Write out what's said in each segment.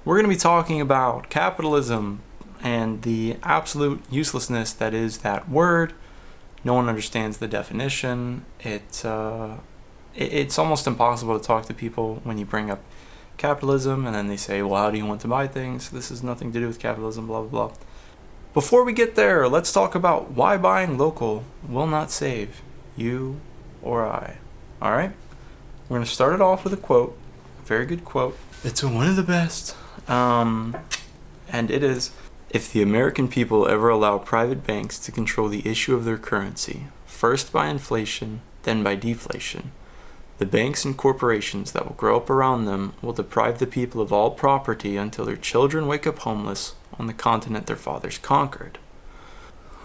We're going to be talking about capitalism and the absolute uselessness that is that word. No one understands the definition. It's almost impossible to talk to people when you bring up capitalism and then they say, well, how do you want to buy things? This has nothing to do with capitalism, blah, blah, blah. Before we get there, let's talk about why buying local will not save you or I. Alright? We're going to start it off with a quote. A very good quote. It's one of the best. And it is, if the American people ever allow private banks to control the issue of their currency, first by inflation, then by deflation, the banks and corporations that will grow up around them will deprive the people of all property until their children wake up homeless on the continent their fathers conquered.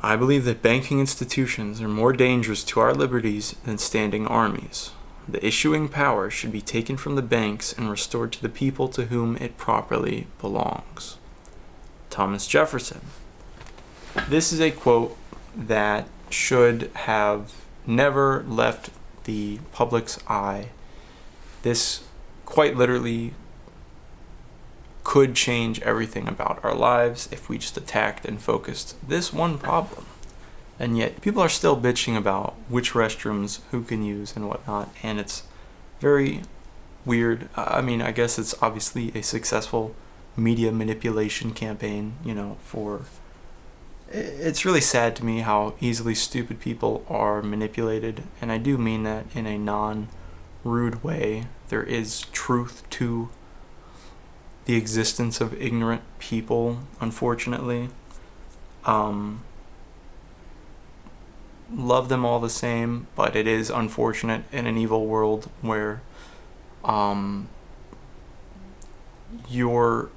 I believe that banking institutions are more dangerous to our liberties than standing armies. The issuing power should be taken from the banks and restored to the people to whom it properly belongs. Thomas Jefferson. This is a quote that should have never left the public's eye. This quite literally could change everything about our lives if we just attacked and focused this one problem. And yet people are still bitching about which restrooms who can use and whatnot, and it's very weird. I guess it's obviously a successful media manipulation campaign, it's really sad to me how easily stupid people are manipulated, and I do mean that in a non-rude way. There is truth to the existence of ignorant people, unfortunately. Love them all the same, but it is unfortunate in an evil world where your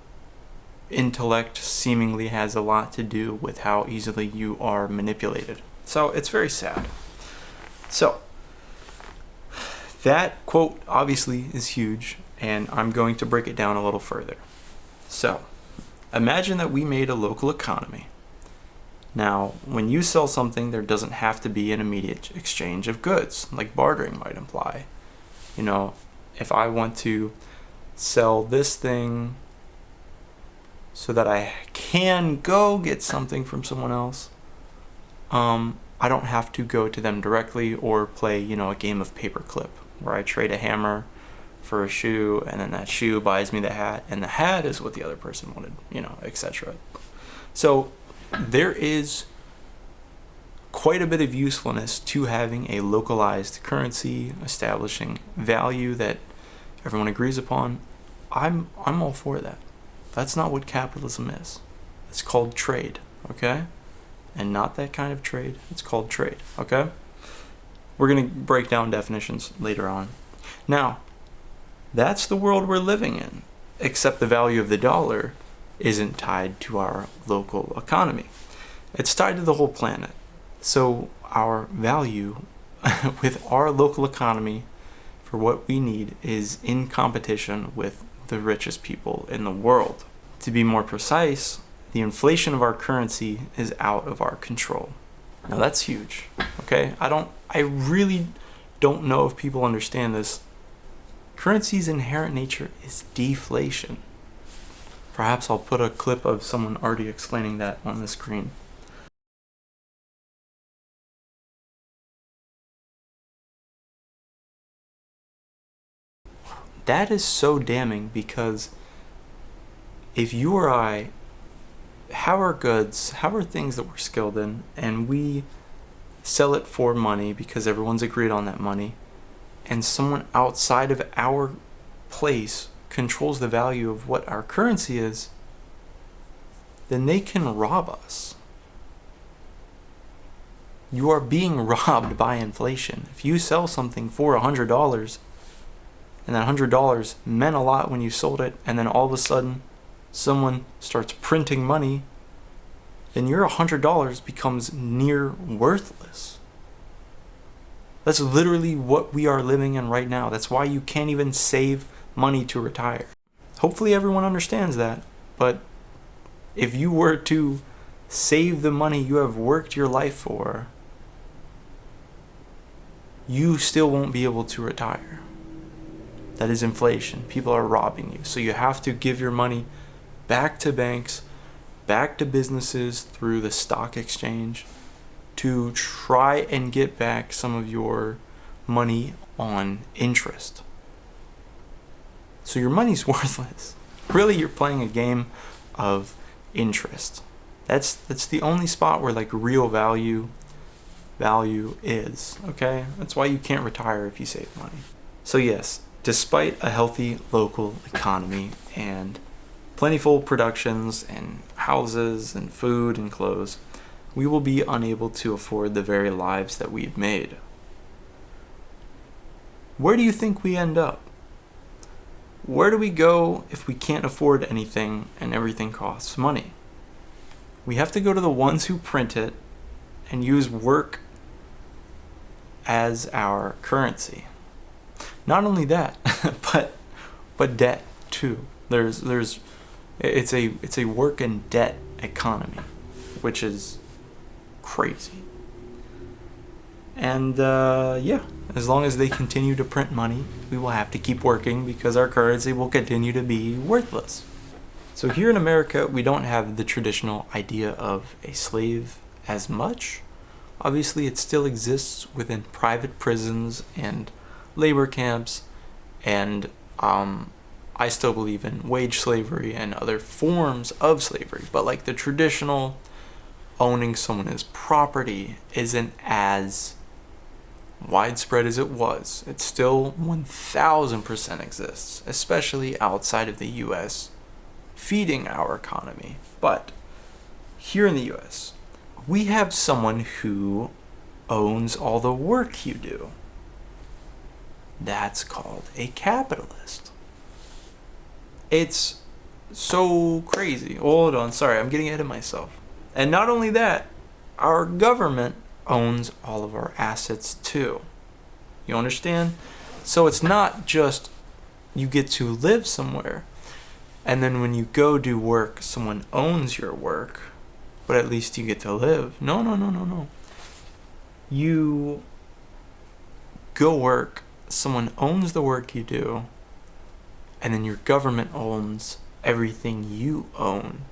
intellect seemingly has a lot to do with how easily you are manipulated. So it's very sad. So that quote obviously is huge, and I'm going to break it down a little further. So imagine that we made a local economy. Now, when you sell something, there doesn't have to be an immediate exchange of goods, like bartering might imply. If I want to sell this thing so that I can go get something from someone else, I don't have to go to them directly or play, a game of paperclip where I trade a hammer for a shoe, and then that shoe buys me the hat, and the hat is what the other person wanted, etc. So there is quite a bit of usefulness to having a localized currency, establishing value that everyone agrees upon. I'm all for that. That's not what capitalism is. It's called trade, okay? And not that kind of trade. It's called trade, okay? We're going to break down definitions later on. Now, that's the world we're living in, except the value of the dollar isn't tied to our local economy. It's tied to the whole planet. So our value with our local economy for what we need is in competition with the richest people in the world. To be more precise, the inflation of our currency is out of our control. Now that's huge, okay? I really don't know if people understand this. Currency's inherent nature is deflation. Perhaps I'll put a clip of someone already explaining that on the screen. That is so damning, because if you or I have our goods, have our things that we're skilled in, and we sell it for money because everyone's agreed on that money, and someone outside of our place controls the value of what our currency is, then they can rob us. You are being robbed by inflation. If you sell something for $100, and that $100 meant a lot when you sold it, and then all of a sudden someone starts printing money, then your $100 becomes near worthless. That's literally what we are living in right now. That's why you can't even save money to retire. Hopefully everyone understands that, but if you were to save the money you have worked your life for, you still won't be able to retire. That is inflation. People are robbing you. So you have to give your money back to banks, back to businesses through the stock exchange to try and get back some of your money on interest. So your money's worthless. Really, you're playing a game of interest. That's the only spot where like real value is, okay? That's why you can't retire if you save money. So yes, despite a healthy local economy and plentiful productions and houses and food and clothes, we will be unable to afford the very lives that we've made. Where do you think we end up? Where do we go if we can't afford anything and everything costs money? We have to go to the ones who print it and use work as our currency. Not only that, but debt too. It's a work and debt economy, which is crazy. And as long as they continue to print money, we will have to keep working because our currency will continue to be worthless. So here in America, we don't have the traditional idea of a slave as much. Obviously, it still exists within private prisons and labor camps, and I still believe in wage slavery and other forms of slavery, but like the traditional owning someone as property isn't as widespread as it was. It still 1000% exists, especially outside of the US, feeding our economy. But here in the US, we have someone who owns all the work you do. That's called a capitalist. It's so crazy. Hold on, sorry, I'm getting ahead of myself. And not only that, our government owns all of our assets too. You understand? So it's not just you get to live somewhere, and then when you go do work, someone owns your work, but at least you get to live. No. You go work, someone owns the work you do, and then your government owns everything you own.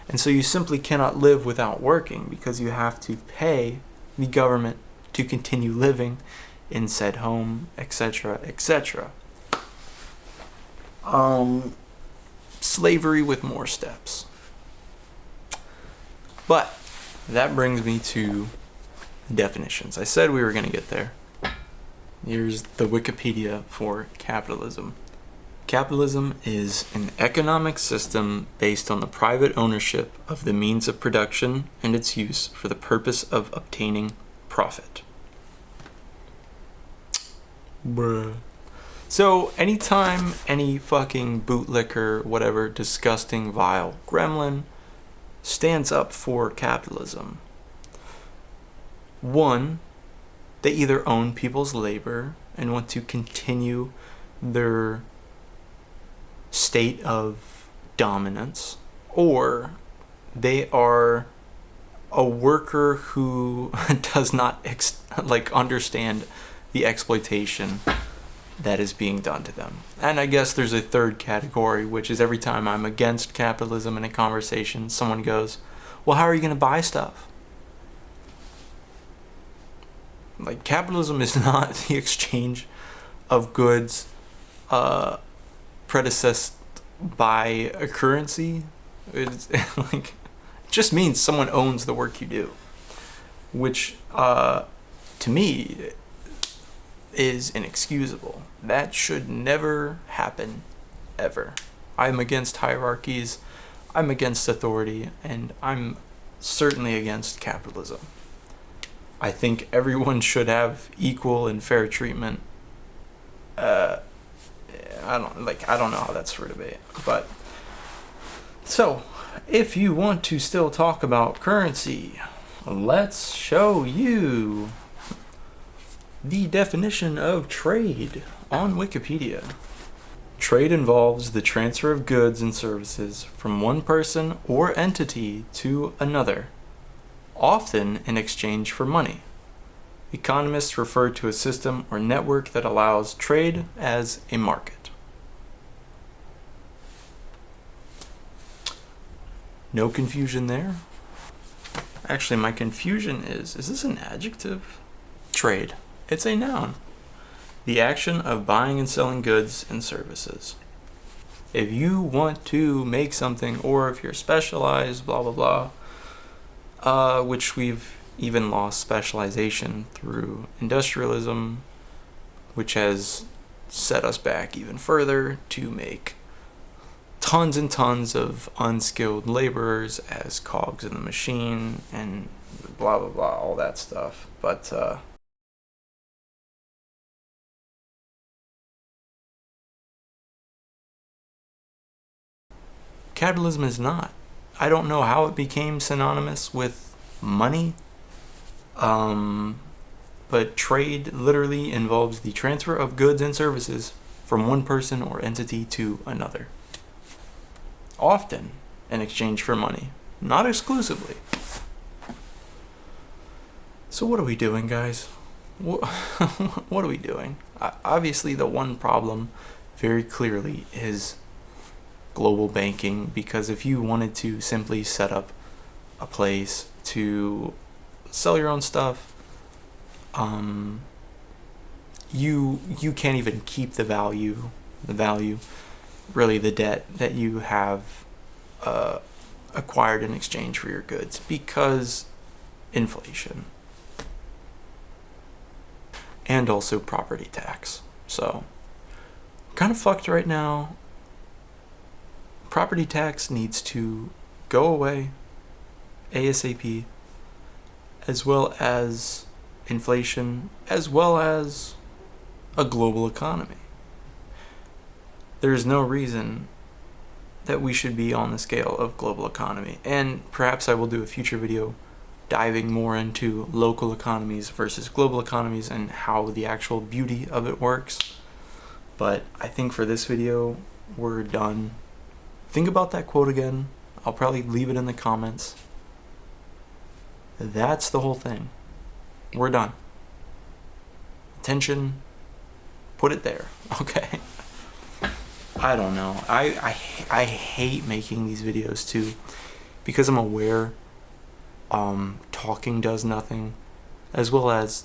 And so you simply cannot live without working because you have to pay the government to continue living in said home, etc., etc. Slavery with more steps. But that brings me to definitions. I said we were going to get there. Here's the Wikipedia for capitalism. Capitalism is an economic system based on the private ownership of the means of production and its use for the purpose of obtaining profit. Bruh. So anytime any fucking bootlicker, whatever, disgusting, vile gremlin stands up for capitalism, one, they either own people's labor and want to continue their state of dominance, or they are a worker who does not understand the exploitation that is being done to them. And I guess there's a third category, which is every time I'm against capitalism in a conversation, someone goes, well, how are you going to buy stuff? Like, capitalism is not the exchange of goods predecessed by a currency. It's like, it just means someone owns the work you do, which to me is inexcusable. That should never happen, ever. I'm against hierarchies, I'm against authority, and I'm certainly against capitalism. I think everyone should have equal and fair treatment. I don't know how that's for debate, but so if you want to still talk about currency, let's show you the definition of trade on Wikipedia. Trade involves the transfer of goods and services from one person or entity to another, often in exchange for money. Economists refer to a system or network that allows trade as a market. No confusion there. Actually, my confusion is this an adjective? Trade. It's a noun. The action of buying and selling goods and services. If you want to make something, or if you're specialized, blah, blah, blah, which we've even lost specialization through industrialism, which has set us back even further to make tons and tons of unskilled laborers as cogs in the machine and blah, blah, blah, all that stuff. But, capitalism is not. I don't know how it became synonymous with money, but trade literally involves the transfer of goods and services from one person or entity to another. Often in exchange for money, not exclusively. So what are we doing, guys? What are we doing? Obviously, the one problem very clearly is global banking, because if you wanted to simply set up a place to sell your own stuff, you can't even keep the value, really the debt that you have acquired in exchange for your goods, because inflation and also property tax. So kind of fucked right now. Property tax needs to go away ASAP, as well as inflation, as well as a global economy. There's no reason that we should be on the scale of global economy. And perhaps I will do a future video diving more into local economies versus global economies and how the actual beauty of it works. But I think for this video, we're done. Think about that quote again. I'll probably leave it in the comments. That's the whole thing. We're done. Attention, put it there, okay? I don't know. I hate making these videos too, because I'm aware talking does nothing, as well as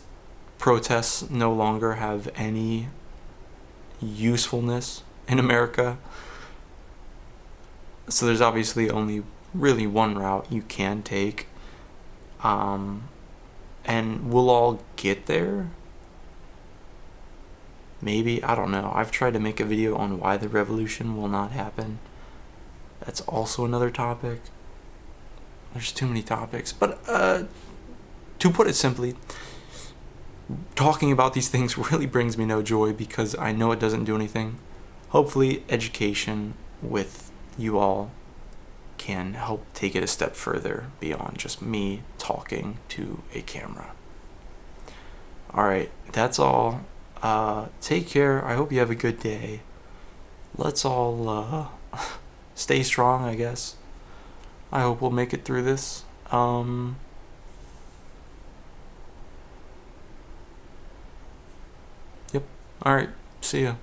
protests no longer have any usefulness in America. So there's obviously only really one route you can take, and we'll all get there. Maybe, I don't know. I've tried to make a video on why the revolution will not happen. That's also another topic. There's too many topics. But to put it simply, talking about these things really brings me no joy, because I know it doesn't do anything. Hopefully education with you all can help take it a step further beyond just me talking to a camera. Alright, that's all. Take care. I hope you have a good day. Let's all stay strong, I guess. I hope we'll make it through this. Yep. Alright, see ya.